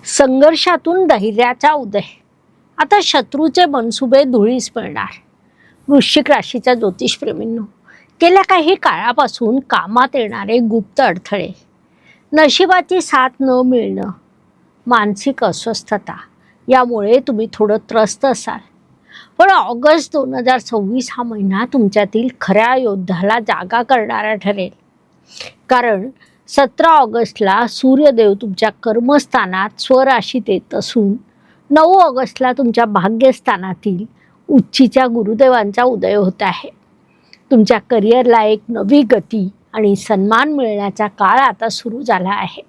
संघर्षातून धैर्याचा उदय. आता शत्रूचे मनसुबे धुळीस मिळणार. वृश्चिक राशीच्या ज्योतिषप्रेमींनो, गेल्या काही काळापासून कामात येणारे गुप्त अडथळे, नशिबाची साथ न मिळणं, मानसिक अस्वस्थता यामुळे तुम्ही थोडं त्रस्त असाल. पण ऑगस्ट 2026 हा महिना तुमच्यातील खऱ्या योद्ध्याला जागा करणारा ठरेल. कारण 17 ऑगस्टला सूर्यदेव तुमच्या कर्मस्थानात स्वराशीत येत असून 9 ऑगस्टला तुमच्या भाग्यस्थानातील उच्चीच्या गुरुदेवांचा उदय होत आहे. तुमच्या करिअरला एक नवी गती आणि सन्मान मिळण्याचा काळ आता सुरू झाला आहे.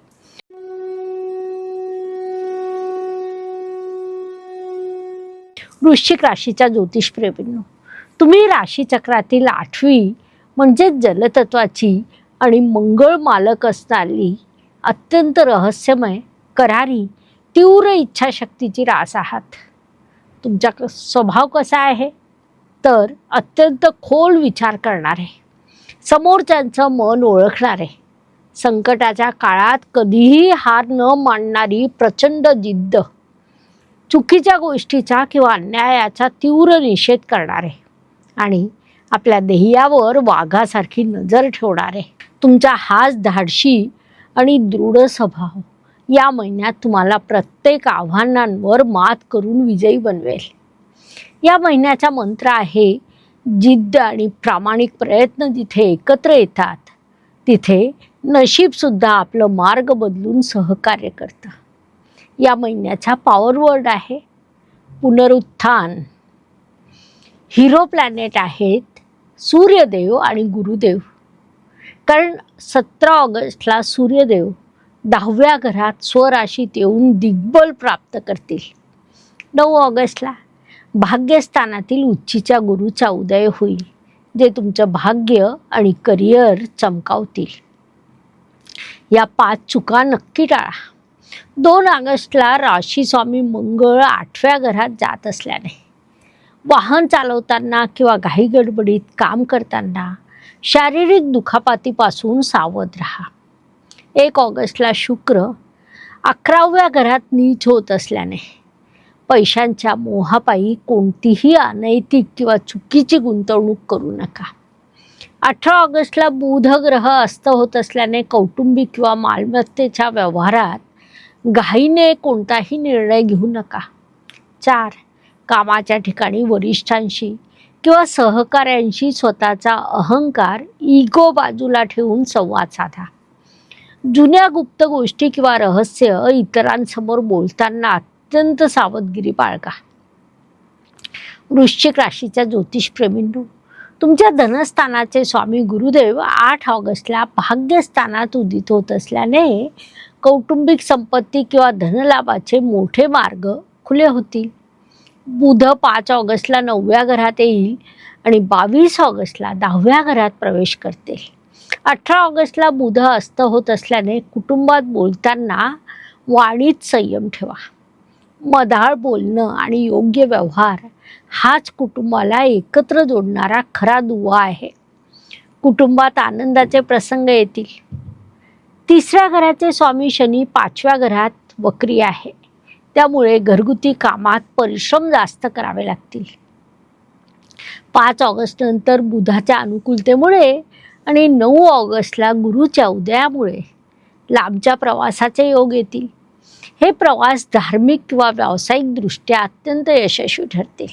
वृश्चिक राशीच्या ज्योतिषप्रेमींनो, तुम्ही राशीचक्रातील 8वी म्हणजे जलतत्वाची आणि मंगळ मालक असणारी अत्यंत रहस्यमय, करारी, तीव्र इच्छाशक्तीची रास आहात. तुमचा स्वभाव कसा आहे तर अत्यंत खोल विचार करणारे, समोरच्यांचं मन ओळखणारे, संकटाच्या काळात कधीही हार न मानणारी प्रचंड जिद्द, चुकीच्या गोष्टीचा किंवा अन्यायाचा तीव्र निषेध करणारे आणि आपल्या ध्येयावर वाघासारखी नजर ठेवणारे. तुमचा हाच धाडशी आणि दृढ स्वभाव या महिन्यात तुम्हाला प्रत्येक आव्हानांवर मात करून विजयी बनवेल. या महिन्याचा मंत्र आहे, जिद्द आणि प्रामाणिक प्रयत्न जिथे एकत्र येतात तिथे नशीबसुद्धा आपलं मार्ग बदलून सहकार्य करतं. या महिन्याचा पॉवर वर्ड आहे पुनरुत्थान. हिरो प्लॅनेट आहेत सूर्यदेव आणि गुरुदेव. कारण 17 ऑगस्टला सूर्यदेव 10व्या घरात स्वराशीत येऊन दिग्बल प्राप्त करतील. 9 ऑगस्टला भाग्यस्थानातील उच्चीच्या गुरुचा उदय होईल, जे तुमचं भाग्य आणि करिअर चमकावतील. या 5 चुका नक्की टाळा. 2 ऑगस्टला राशी स्वामी मंगळ 8व्या घरात जात असल्याने वाहन चालवताना किंवा घाई गडबडीत काम करताना शारीरिक दुखापतीपासून सावध राहा. 1 ऑगस्टला शुक्र 11व्या घरात नीच होत असल्याने पैशांच्या मोहापायी कोणतीही अनैतिक किंवा चुकीची गुंतवणूक करू नका. 18 ऑगस्टला बुध ग्रह अस्त होत असल्याने कौटुंबिक किंवा मालमत्तेच्या व्यवहारात घाईने कोणताही निर्णय घेऊ नका. 4 कामाच्या ठिकाणी वरिष्ठांशी किंवा सहकाऱ्यांशी स्वतःचा अहंकार, इगो बाजूला ठेवून संवाद साधा. जुन्या गुप्त गोष्टी किंवा रहस्य इतरांसमोर बोलताना अत्यंत सावधगिरी बाळगा. वृश्चिक राशीच्या ज्योतिषप्रेमींनो, तुमच्या धनस्थानाचे स्वामी गुरुदेव 8 ऑगस्टला भाग्यस्थानात उदित होत असल्याने कौटुंबिक संपत्ती किंवा धनलाभाचे मोठे मार्ग खुले होतील. बुध 5 ऑगस्टला 9व्या घरात येईल आणि 22 ऑगस्टला 10व्या घरात प्रवेश करतील. 18 ऑगस्टला बुध अस्त होत असल्याने कुटुंबात बोलताना वाणीत संयम ठेवा. मधाळ बोलणं आणि योग्य व्यवहार हाच कुटुंबाला एकत्र जोडणारा खरा दुवा आहे. कुटुंबात आनंदाचे प्रसंग येतील. 3ऱ्या घराचे स्वामी शनी 5व्या घरात वक्री आहे, त्यामुळे घरगुती कामात परिश्रम जास्त करावे लागतील. 5 ऑगस्ट नंतर बुधाच्या अनुकूलतेमुळे आणि 9 ऑगस्टला गुरुच्या उदयामुळे लांबच्या प्रवासाचे योग येतील. हे प्रवास धार्मिक किंवा व्यावसायिक दृष्ट्या अत्यंत यशस्वी ठरतील.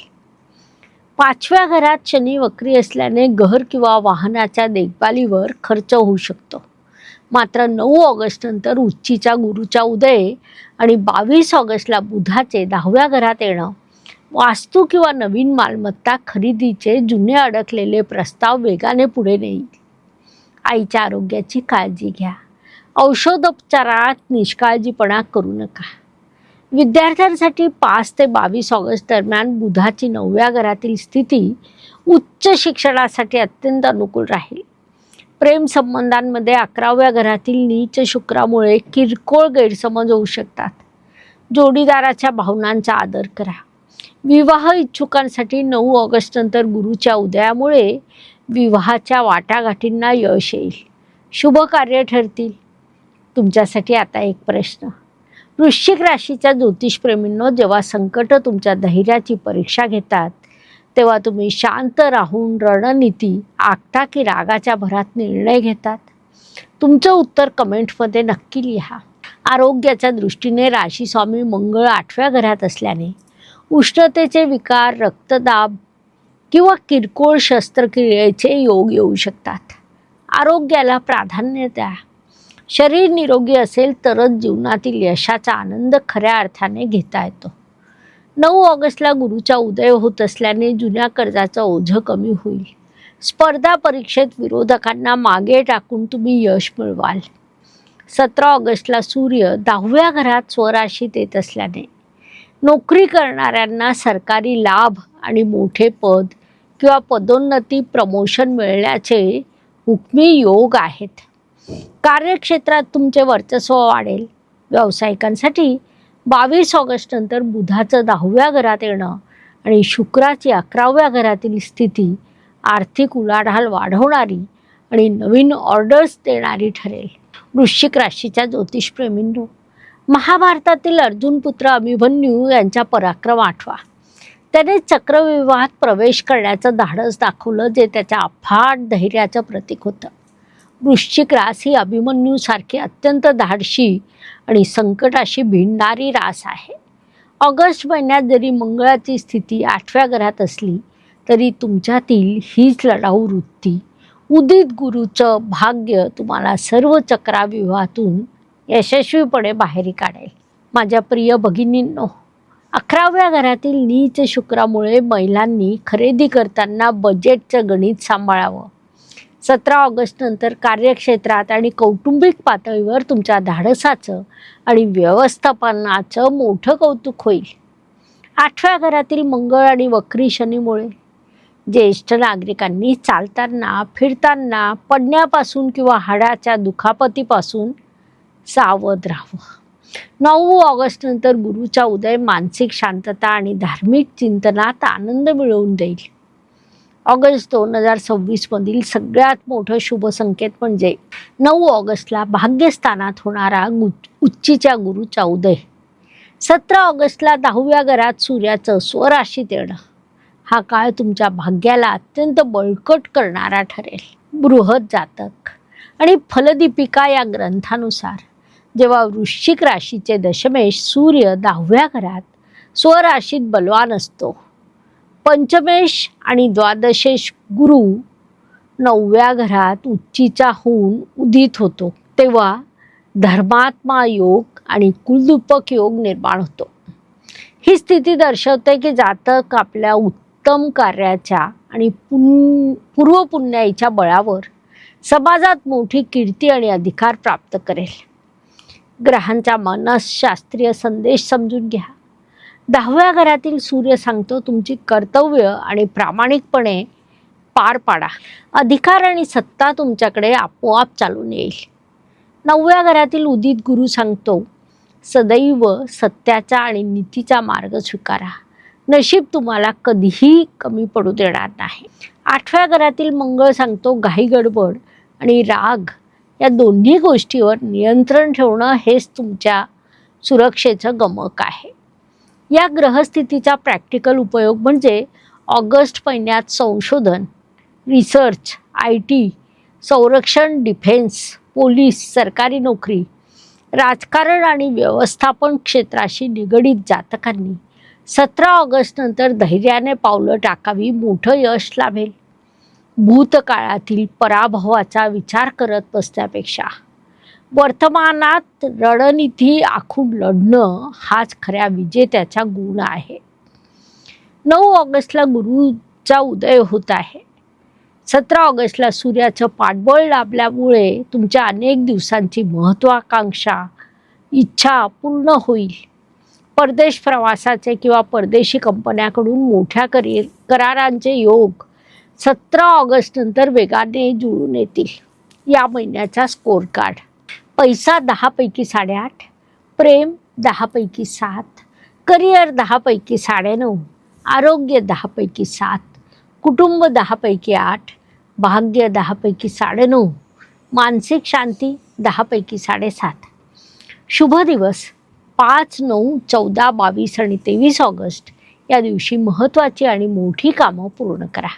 5व्या घरात शनी वक्री असल्याने घर किंवा वाहनाच्या देखभालीवर खर्च होऊ शकतो. मात्र 9 ऑगस्ट नंतर उच्चीच्या गुरुचा उदय आणि 22 ऑगस्टला बुधाचे 10व्या घरात येणं वास्तू किंवा नवीन मालमत्ता खरेदीचे जुने अडकलेले प्रस्ताव वेगाने पुढे नेईल. आईच्या आरोग्याची काळजी घ्या. औषधोपचारात निष्काळजीपणा करू नका. विद्यार्थ्यांसाठी 5 ते 22 ऑगस्ट दरम्यान बुधाची 9व्या घरातील स्थिती उच्च शिक्षणासाठी अत्यंत अनुकूल राहील. प्रेम संबंधांमध्ये 11व्या घरातील नीच शुक्रामुळे किरकोळ गैरसमज होऊ शकतात. जोडीदाराच्या भावनांचा आदर करा. विवाह इच्छुकांसाठी 9 ऑगस्ट नंतर गुरुच्या उदयामुळे विवाहाच्या वाटाघाटींना यश येईल. शुभ कार्य ठरतील. तुमच्यासाठी आता एक प्रश्न, वृश्चिक राशीच्या ज्योतिषप्रेमींनो, जेव्हा संकट तुमच्या धैर्याची परीक्षा घेतात तेव्हा तुम्ही शांत राहून रणनीती आखता की रागाच्या भरात निर्णय घेतात? तुमचं उत्तर कमेंटमध्ये नक्की लिहा. आरोग्याच्या दृष्टीने राशी स्वामी मंगळ 8व्या घरात असल्याने उष्णतेचे विकार, रक्तदाब किंवा किरकोळ शस्त्रक्रियेचे योग येऊ शकतात. आरोग्याला प्राधान्य द्या. शरीर निरोगी असेल तरच जीवनातील यशाचा आनंद खऱ्या अर्थाने घेता येतो. 9 ऑगस्टला गुरुचा उदय होत असल्याने जुन्या कर्जाचं ओझं कमी होईल. स्पर्धा परीक्षेत विरोधकांना मागे टाकून तुम्ही यश मिळवाल. 17 ऑगस्टला सूर्य 10व्या घरात स्वराशीत येत असल्याने नोकरी करणाऱ्यांना सरकारी लाभ आणि मोठे पद किंवा पदोन्नती, प्रमोशन मिळण्याचे हुकमी योग आहेत. कार्यक्षेत्रात तुमचे वर्चस्व वाढेल. व्यावसायिकांसाठी 22 ऑगस्ट नंतर बुधाचं 10व्या घरात येणं आणि शुक्राची 11व्या घरातील स्थिती आर्थिक उलाढाल वाढवणारी आणि नवीन ऑर्डर्स देणारी ठरेल. वृश्चिक राशीच्या ज्योतिषप्रेमींनो, महाभारतातील अर्जुनपुत्र अभिमन्यू यांचा पराक्रम आठवा. त्याने चक्रव्यूहात प्रवेश करण्याचं धाडस दाखवलं, जे त्याच्या अफाट धैर्याचं प्रतीक होतं. वृश्चिक रास ही अभिमन्यूसारखी अत्यंत धाडशी आणि संकटाशी भिडणारी रास आहे. ऑगस्ट महिन्यात जरी मंगळाची स्थिती 8व्या घरात असली तरी तुमच्यातील हीच लढाऊ वृत्ती, उदित गुरुचं भाग्य तुम्हाला सर्व चक्राव्यूहातून यशस्वीपणे बाहेर काढेल. माझ्या प्रिय भगिनींनो, 11व्या घरातील नीच शुक्रामुळे महिलांनी खरेदी करताना बजेटचं गणित सांभाळावं. 17 ऑगस्ट नंतर कार्यक्षेत्रात आणि कौटुंबिक पातळीवर तुमच्या धाडसाचं आणि व्यवस्थापनाचं मोठं कौतुक होईल. 8व्या घरातील मंगळ आणि वक्री शनीमुळे ज्येष्ठ नागरिकांनी चालताना, फिरताना पडण्यापासून किंवा हाडाच्या दुखापतीपासून सावध राहावं. 9 ऑगस्ट नंतर गुरुचा उदय मानसिक शांतता आणि धार्मिक चिंतनात आनंद मिळवून देईल. ऑगस्ट 2026 मधील सगळ्यात मोठं शुभ संकेत म्हणजे 9 ऑगस्टला भाग्यस्थानात होणारा उच्चीच्या गुरुचा उदय. 17 ऑगस्टला 10व्या घरात सूर्याचं स्वराशीत येणं. हा काळ तुमच्या भाग्याला अत्यंत बळकट करणारा ठरेल. बृहत जातक आणि फलदीपिका या ग्रंथानुसार जेव्हा वृश्चिक राशीचे दशमेश सूर्य 10व्या घरात स्वराशीत बलवान असतो, पंचमेश आणि द्वादशेश गुरु 9व्या घरात उच्चीचा होऊन उदित होतो, तेव्हा धर्मात्मा योग आणि कुलदीपक योग निर्माण होतो. ही स्थिती दर्शवते की जातक आपल्या उत्तम कार्याच्या आणि पूर्वपुण्याईच्या बळावर समाजात मोठी कीर्ती आणि अधिकार प्राप्त करेल. ग्रहांचा मनसशास्त्रीय संदेश समजून घ्या. 10व्या घरातील सूर्य सांगतो तुमची कर्तव्य आणि प्रामाणिकपणे पार पाडा. अधिकार आणि सत्ता तुमच्याकडे आपोआप चालून येईल. 9व्या घरातील उदित गुरु सांगतो सदैव सत्याचा आणि नीतीचा मार्ग स्वीकारा. नशीब तुम्हाला कधीही कमी पडू देणार नाही. 8व्या घरातील मंगळ सांगतो घाई गडबड आणि राग या दोन्ही गोष्टीवर नियंत्रण ठेवणं हेच तुमच्या सुरक्षेचं गमक आहे. या ग्रहस्थितीचा प्रॅक्टिकल उपयोग म्हणजे ऑगस्ट महिन्यात संशोधन, रिसर्च, IT, संरक्षण, डिफेन्स, पोलीस, सरकारी नोकरी, राजकारण आणि व्यवस्थापन क्षेत्राशी निगडीत जातकांनी 17 ऑगस्ट नंतर धैर्याने पावलं टाकावी. मोठं यश लाभेल. भूतकाळातील पराभवाचा विचार करत बसण्यापेक्षा वर्तमानात रणनीती आखून लढणं हाच खऱ्या विजेत्याचा गुण आहे. 9 ऑगस्टला गुरुचा उदय होत आहे. 17 ऑगस्टला सूर्याचं पाठबळ लाभल्यामुळे तुमच्या अनेक दिवसांची महत्त्वाकांक्षा, इच्छा पूर्ण होईल. परदेश प्रवासाचे किंवा परदेशी कंपन्याकडून मोठ्या करारांचे योग 17 ऑगस्ट नंतर वेगाने जुळून येतील. या महिन्याचा स्कोर कार्ड: पैसा 10 पैकी 8.5, प्रेम 10 पैकी 7, करिअर 10 पैकी 9.5, आरोग्य 10 पैकी 7, कुटुंब 10 पैकी 8, भाग्य 10 पैकी 9.5, मानसिक शांती 10 पैकी 7.5. शुभ दिवस 5, 9, 14, 22 आणि 23 ऑगस्ट या दिवशी महत्त्वाची आणि मोठी कामं पूर्ण करा.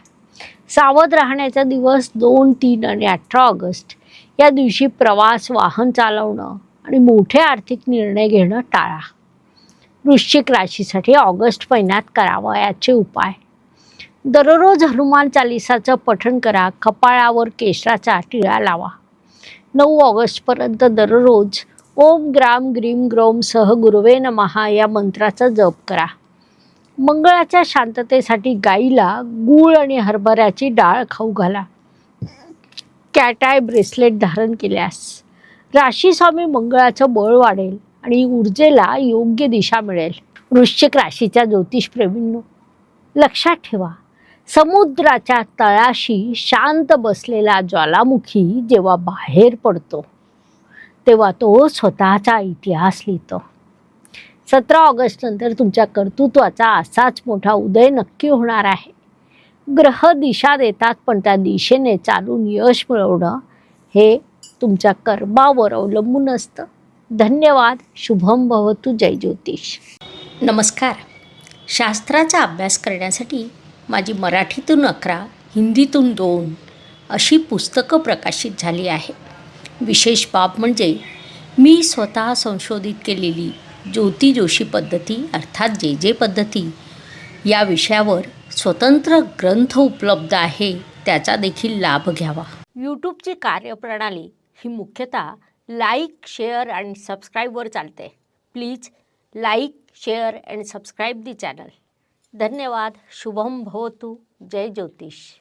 सावध राहण्याचा दिवस 2, 3 आणि 18 ऑगस्ट या दिवशी प्रवास, वाहन चालवणं आणि मोठे आर्थिक निर्णय घेणं टाळा. वृश्चिक राशीसाठी ऑगस्ट महिन्यात करावयाचे उपाय: दररोज हनुमान चालिसाचं पठण करा. कपाळावर केशराचा टिळा लावा. 9 ऑगस्टपर्यंत दररोज ओम ग्राम ग्रीम ग्रोम सह गुरुवे नमः या मंत्राचा जप करा. मंगळाच्या शांततेसाठी गाईला गूळ आणि हरभऱ्याची डाळ खाऊ घाला. कॅट आय ब्रेसलेट धारण केल्यास राशी स्वामी मंगळाचं बळ वाढेल आणि ऊर्जेला योग्य दिशा मिळेल. वृश्चिक राशीच्या ज्योतिषप्रेमींनो, लक्षात ठेवा, समुद्राच्या तळाशी शांत बसलेला ज्वालामुखी जेव्हा बाहेर पडतो तेव्हा तो स्वतःचा इतिहास लिहितो. 17 ऑगस्ट नंतर तुमच्या कर्तृत्वाचा असाच मोठा उदय नक्की होणार आहे. ग्रह दिशा देतात, पण त्या दिशेने चालून यश मिळवणं हे तुमच्या कर्मावर अवलंबून असतं. धन्यवाद. शुभम भवतु. जय ज्योतिष. नमस्कार. शास्त्राचा अभ्यास करण्यासाठी माझी मराठीतून 11, हिंदीतून 2 अशी पुस्तकं प्रकाशित झाली आहे. विशेष बाब म्हणजे मी स्वतः संशोधित केलेली ज्योती जोशी पद्धती अर्थात जे पद्धती या विषयावर स्वतंत्र ग्रंथ उपलब्ध आहे. त्याचा देखील लाभ घ्यावा. यूट्यूबची कार्यप्रणाली ही मुख्यतः लाईक, शेअर आणि सबस्क्राईबवर चालते. Please like, share and subscribe the channel. धन्यवाद. शुभम भवतु. जय ज्योतिष.